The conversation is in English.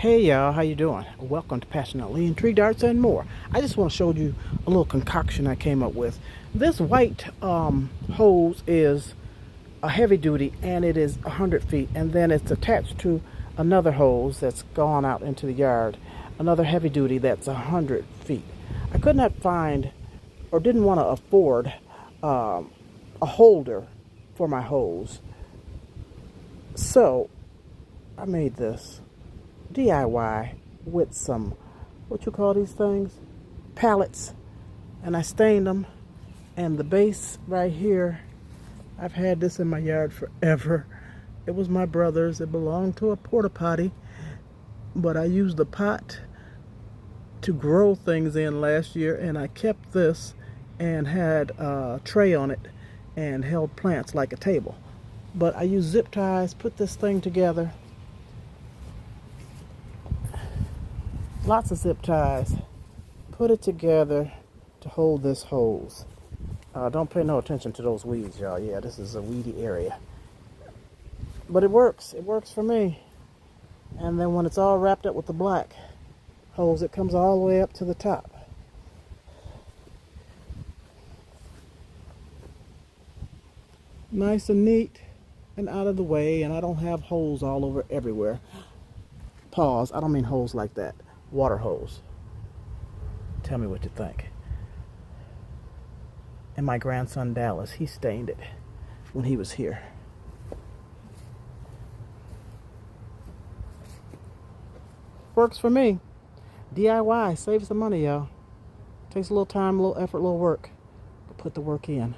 Hey y'all, how you doing? Welcome to Passionately Intrigued Arts and More. I just want to show you a little concoction I came up with. This white hose is a heavy duty and it is 100 feet, and then it's attached to another hose that's gone out into the yard, another heavy duty that's 100 feet. I could not find or didn't want to afford a holder for my hose, so I made this DIY with some, what you call these things? Pallets. And I stained them. And the base right here, I've had this in my yard forever. It was my brother's. It belonged to a porta potty. But I used the pot to grow things in last year. And I kept this and had a tray on it and held plants like a table. But I used zip ties, put this thing together. Lots of zip ties, put it together to hold this hose. Don't pay no attention to those weeds, y'all. Yeah, this is a weedy area. But it works for me. And then when it's all wrapped up with the black hose, it comes all the way up to the top. Nice and neat and out of the way, and I don't have holes all over everywhere. Pause, I don't mean holes like that. Water hose. Tell me what you think. And my grandson Dallas, he stained it when he was here. Works for me. DIY saves the money, y'all. Takes a little time, a little effort, a little work, but put the work in.